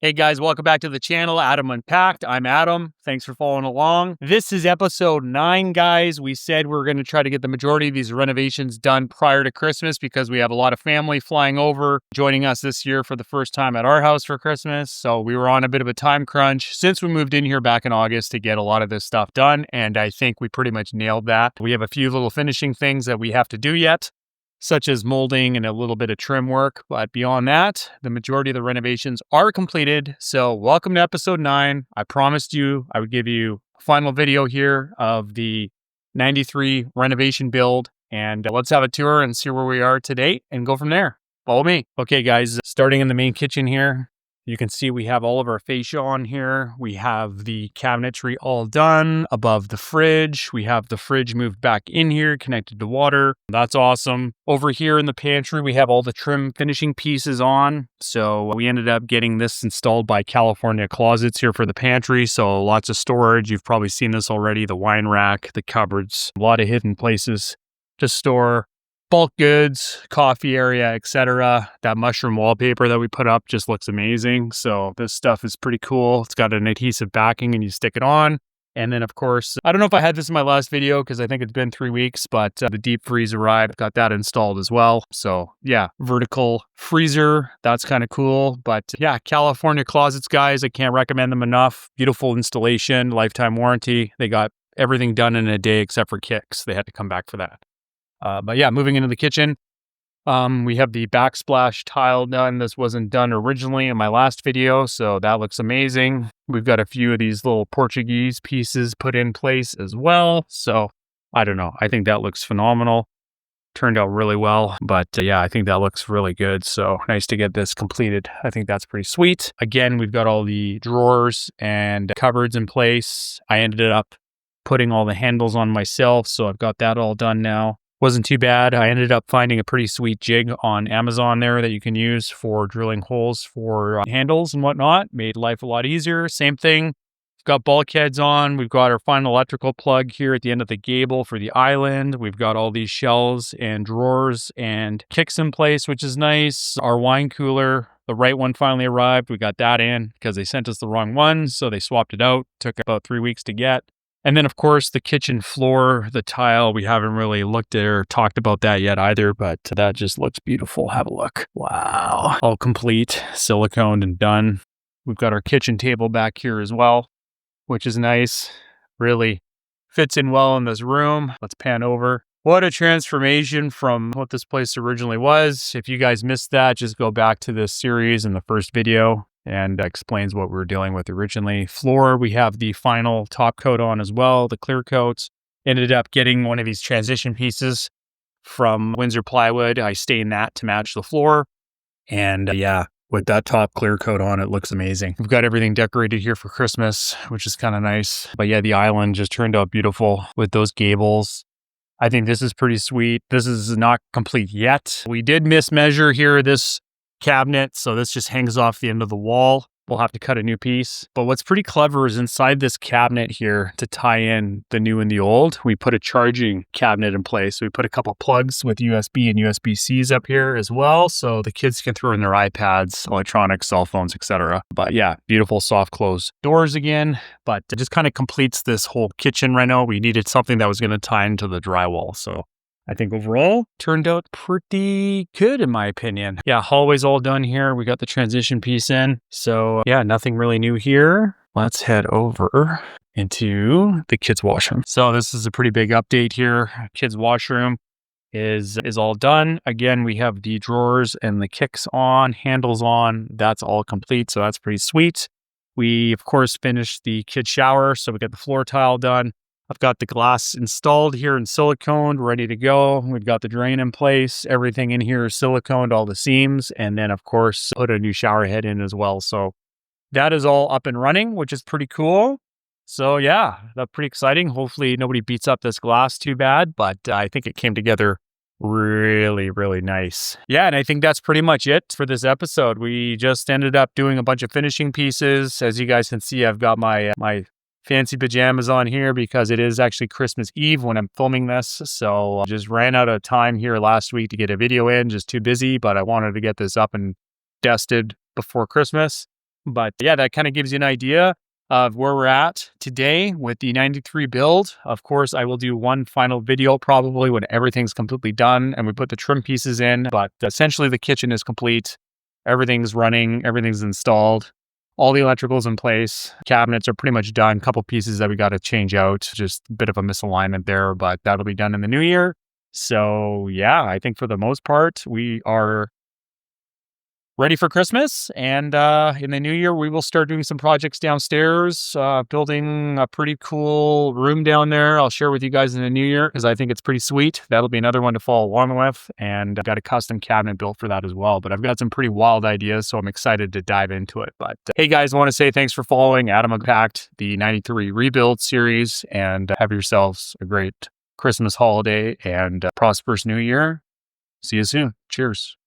Hey guys, welcome back to the channel, Adam Unpacked. I'm Adam. Thanks for following along. This is episode 9, guys. We said we were going to try to get the majority of these renovations done prior to Christmas because we have a lot of family flying over, joining us this year for the first time at our house for Christmas. So we were on a bit of a time crunch since we moved in here back in August to get a lot of this stuff done. And I think we pretty much nailed that. We have a few little finishing things that we have to do yet, such as molding and a little bit of trim work. But beyond that, the majority of the renovations are completed. So welcome to episode 9. I promised you I would give you a final video here of the 93 renovation build. And let's have a tour and see where we are today and go from there. Follow me. Okay, guys, starting in the main kitchen here. You can see we have all of our fascia on here. We have the cabinetry all done above the fridge. We have the fridge moved back in here, connected to water. That's awesome. Over here in the pantry, we have all the trim finishing pieces on. So we ended up getting this installed by California Closets here for the pantry. So lots of storage. You've probably seen this already. The wine rack, the cupboards, a lot of hidden places to store bulk goods, coffee area, etc. That mushroom wallpaper that we put up just looks amazing. So this stuff is pretty cool. It's got an adhesive backing and you stick it on. And then of course, I don't know if I had this in my last video because I think it's been 3 weeks, but the deep freeze arrived, got that installed as well. So yeah, vertical freezer, that's kind of cool. But yeah, California Closets, guys, I can't recommend them enough. Beautiful installation, lifetime warranty. They got everything done in a day except for kicks. They had to come back for that. But yeah, moving into the kitchen, we have the backsplash tile done. This wasn't done originally in my last video, so that looks amazing. We've got a few of these little Portuguese pieces put in place as well. So I don't know. I think that looks phenomenal. Turned out really well, but yeah, I think that looks really good. So nice to get this completed. I think that's pretty sweet. Again, we've got all the drawers and cupboards in place. I ended up putting all the handles on myself, so I've got that all done now. Wasn't too bad. I ended up finding a pretty sweet jig on Amazon there that you can use for drilling holes for handles and whatnot. Made life a lot easier. Same thing. We've got bulkheads on. We've got our final electrical plug here at the end of the gable for the island. We've got all these shelves and drawers and kicks in place, which is nice. Our wine cooler, the right one finally arrived. We got that in because they sent us the wrong one, so they swapped it out. Took about 3 weeks to get. And then, of course, the kitchen floor, the tile, we haven't really looked at or talked about that yet either, but that just looks beautiful. Have a look. Wow. All complete, siliconed and done. We've got our kitchen table back here as well, which is nice. Really fits in well in this room. Let's pan over. What a transformation from what this place originally was. If you guys missed that, just go back to this series in the first video and explains what we were dealing with originally. Floor, we have the final top coat on as well, the clear coats. Ended up getting one of these transition pieces from Windsor Plywood. I stained that to match the floor. And yeah, with that top clear coat on, it looks amazing. We've got everything decorated here for Christmas, which is kind of nice. But yeah, the island just turned out beautiful with those gables. I think this is pretty sweet. This is not complete yet. We did mismeasure here this cabinet, so this just hangs off the end of the wall. We'll have to cut a new piece. But what's pretty clever is inside this cabinet here, to tie in the new and the old, we put a charging cabinet in place. So we put a couple plugs with USB and USB-Cs up here as well, so the kids can throw in their iPads, electronics, cell phones, etc. But yeah, beautiful soft close doors again. But it just kind of completes this whole kitchen reno. We needed something that was going to tie into the drywall, so I think overall turned out pretty good in my opinion. Yeah, hallway's all done here. We got the transition piece in. So yeah, nothing really new here. Let's head over into the kids' washroom. So this is a pretty big update here. Kids' washroom is all done. Again, we have the drawers and the kicks on, handles on. That's all complete. So that's pretty sweet. We, of course, finished the kids' shower. So we got the floor tile done. I've got the glass installed here in silicone, ready to go. We've got the drain in place. Everything in here is siliconed, all the seams. And then, of course, put a new shower head in as well. So that is all up and running, which is pretty cool. So yeah, that's pretty exciting. Hopefully nobody beats up this glass too bad, but I think it came together really, really nice. Yeah, and I think that's pretty much it for this episode. We just ended up doing a bunch of finishing pieces. As you guys can see, I've got my fancy pajamas on here because it is actually Christmas Eve when I'm filming this. So I just ran out of time here last week to get a video in, just too busy, but I wanted to get this up and dusted before Christmas. But yeah, that kind of gives you an idea of where we're at today with the 93 build. Of course, I will do one final video probably when everything's completely done and we put the trim pieces in. But essentially, the kitchen is complete. Everything's running, everything's installed. All the electrical's in place. Cabinets are pretty much done. Couple pieces that we got to change out. Just a bit of a misalignment there, but that'll be done in the new year. So yeah, I think for the most part, we are ready for Christmas. And in the new year, we will start doing some projects downstairs, building a pretty cool room down there. I'll share with you guys in the new year because I think it's pretty sweet. That'll be another one to follow along with. And I've got a custom cabinet built for that as well. But I've got some pretty wild ideas, so I'm excited to dive into it. But hey, guys, I want to say thanks for following Adam Unpacked, the 93 Rebuild series, and have yourselves a great Christmas holiday and prosperous new year. See you soon. Cheers.